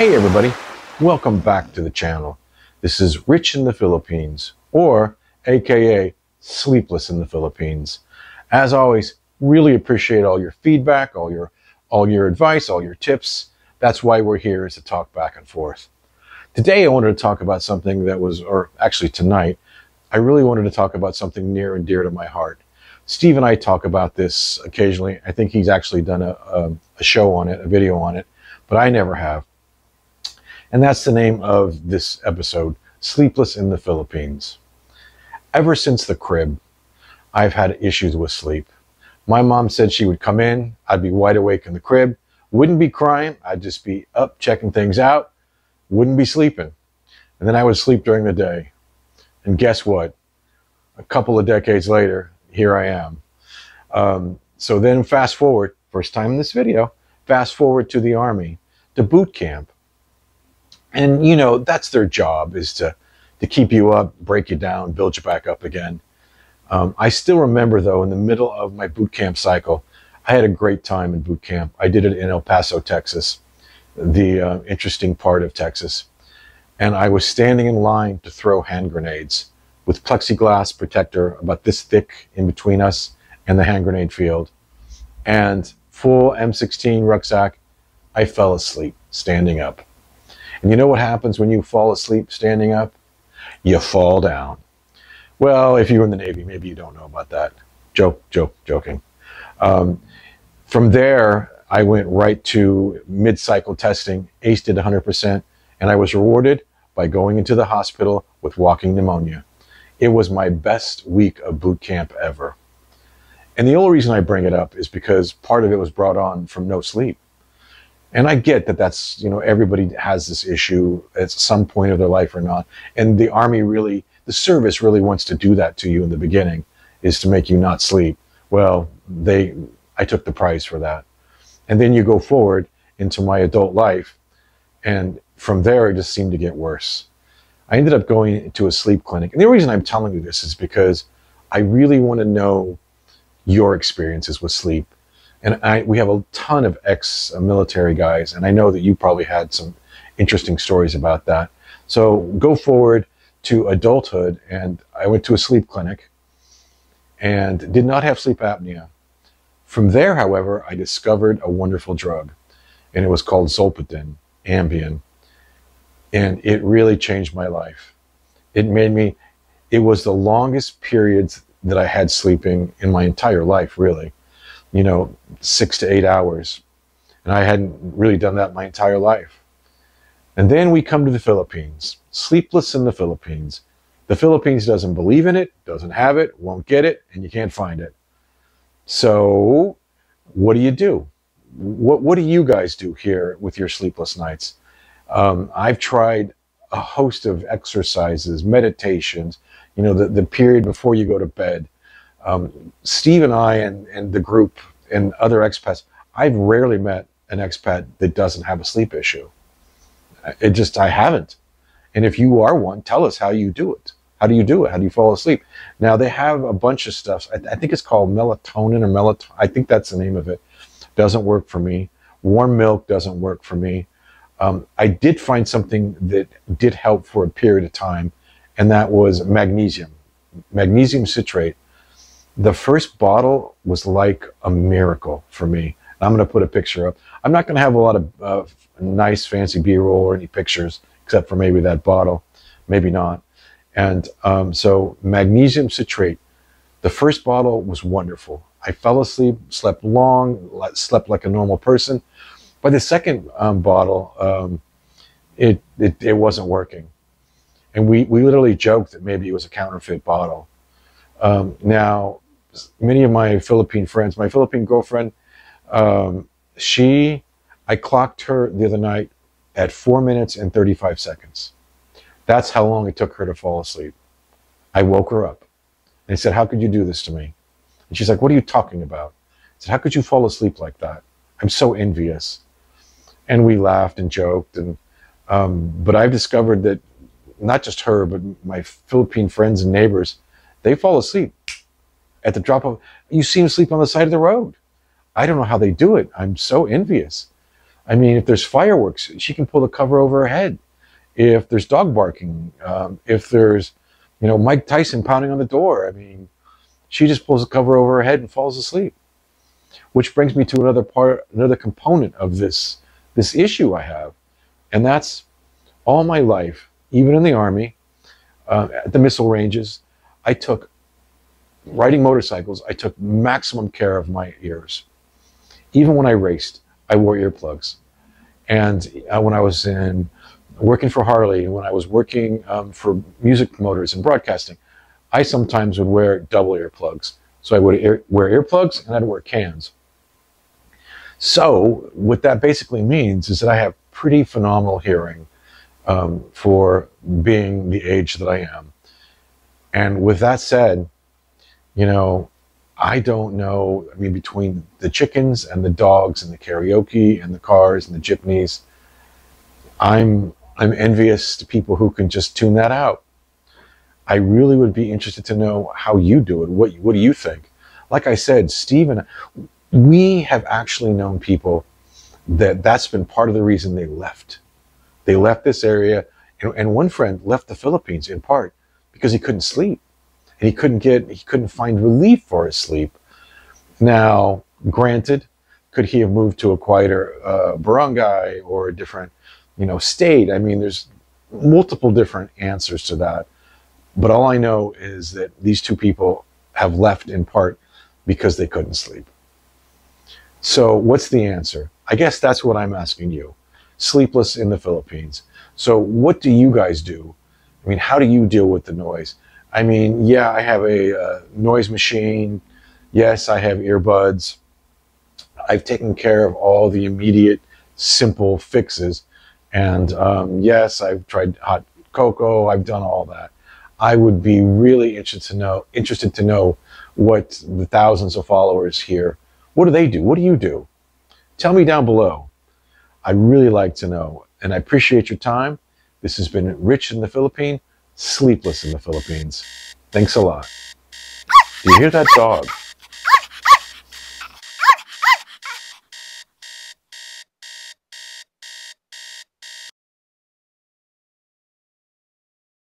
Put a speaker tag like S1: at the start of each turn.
S1: Hey everybody, welcome back to the channel. This is Rich in the Philippines, or aka Sleepless in the Philippines. As always, really appreciate all your feedback, all your advice, all your tips. That's why we're here, is to talk back and forth. Today I wanted to talk about something that was, or actually tonight, I really wanted to talk about something near and dear to my heart. Steve and I talk about this occasionally. I think he's actually done a show on it, a video on it, but I never have. And that's the name of this episode, Sleepless in the Philippines. Ever since the crib, I've had issues with sleep. My mom said she would come in, I'd be wide awake in the crib, wouldn't be crying, I'd just be up checking things out, wouldn't be sleeping. And then I would sleep during the day. And guess what? A couple of decades later, here I am. So then fast forward, first time in this video, fast forward to the Army, to boot camp. And, you know, that's their job, is to keep you up, break you down, build you back up again. I still remember, though, in the middle of my boot camp cycle, I had a great time in boot camp. I did it in El Paso, Texas, the interesting part of Texas. And I was standing in line to throw hand grenades with plexiglass protector about this thick in between us and the hand grenade field. And full M16 rucksack, I fell asleep standing up. And you know what happens when you fall asleep standing up? You fall down. Well, if you're in the Navy, maybe you don't know about that. Joking. From there, I went right to mid-cycle testing, aced it 100%, and I was rewarded by going into the hospital with walking pneumonia. It was my best week of boot camp ever. And the only reason I bring it up is because part of it was brought on from no sleep. And I get that that's, you know, everybody has this issue at some point of their life or not. And the Army really, the service really wants to do that to you in the beginning, is to make you not sleep. Well, I took the prize for that. And then you go forward into my adult life. And from there, it just seemed to get worse. I ended up going to a sleep clinic. And the reason I'm telling you this is because I really want to know your experiences with sleep. And we have a ton of ex-military guys, and I know that you probably had some interesting stories about that. So go forward to adulthood, and I went to a sleep clinic and did not have sleep apnea. From there, however, I discovered a wonderful drug, and it was called Zolpidem, Ambien. And it really changed my life. It was the longest periods that I had sleeping in my entire life, really. You know, 6 to 8 hours. And I hadn't really done that my entire life. And then we come to the Philippines. Sleepless in the Philippines. The Philippines doesn't believe in it, doesn't have it, won't get it, and you can't find it. So what do? What do you guys do here with your sleepless nights? I've tried a host of exercises, meditations, you know, the period before you go to bed. Steve and I and the group and other expats, I've rarely met an expat that doesn't have a sleep issue. I haven't. And if you are one, tell us how you do it. How do you do it? How do you fall asleep? Now, they have a bunch of stuff. I think it's called melatonin or melatonin. I think that's the name of it. Doesn't work for me. Warm milk doesn't work for me. I did find something that did help for a period of time, and that was magnesium. Magnesium citrate. The first bottle was like a miracle for me. I'm going to put a picture up. I'm not going to have a lot of nice fancy B-roll or any pictures, except for maybe that bottle, maybe not. And so magnesium citrate, the first bottle was wonderful. I fell asleep, slept long, slept like a normal person. By the second bottle, it wasn't working. And we literally joked that maybe it was a counterfeit bottle. Now, many of my Philippine friends, my Philippine girlfriend, I clocked her the other night at 4 minutes and 35 seconds. That's how long it took her to fall asleep. I woke her up and I said, "How could you do this to me?" And she's like, "What are you talking about?" I said, "How could you fall asleep like that? I'm so envious." And we laughed and joked. But I've discovered that not just her, but my Philippine friends and neighbors, they fall asleep at the drop of, you see them sleep on the side of the road. I don't know how they do it. I'm so envious. I mean, if there's fireworks, she can pull the cover over her head. If there's dog barking, if there's, Mike Tyson pounding on the door, I mean, she just pulls the cover over her head and falls asleep. Which brings me to another component of this issue I have, and that's all my life, even in the Army, at the missile ranges, riding motorcycles, I took maximum care of my ears. Even when I raced, I wore earplugs. And when I was working for Harley, and when I was working for music promoters and broadcasting, I sometimes would wear double earplugs. So I would wear earplugs and I'd wear cans. So what that basically means is that I have pretty phenomenal hearing for being the age that I am. And with that said, I don't know, I mean, between the chickens and the dogs and the karaoke and the cars and the jeepneys, I'm envious to people who can just tune that out. I really would be interested to know how you do it. What do you think? Like I said, Steve and we have actually known people that's been part of the reason they left. They left this area, and one friend left the Philippines in part because he couldn't sleep. And he couldn't find relief for his sleep. Now, granted, could he have moved to a quieter barangay or a different, state? I mean, there's multiple different answers to that. But all I know is that these two people have left in part because they couldn't sleep. So what's the answer? I guess that's what I'm asking you. Sleepless in the Philippines. So what do you guys do? I mean, how do you deal with the noise? I mean, yeah, I have a noise machine. Yes, I have earbuds. I've taken care of all the immediate, simple fixes. And yes, I've tried hot cocoa. I've done all that. I would be really interested to know what the thousands of followers here, what do they do? What do you do? Tell me down below. I'd really like to know. And I appreciate your time. This has been Rich in the Philippines, Sleepless in the Philippines. Thanks a lot. Do you hear that dog?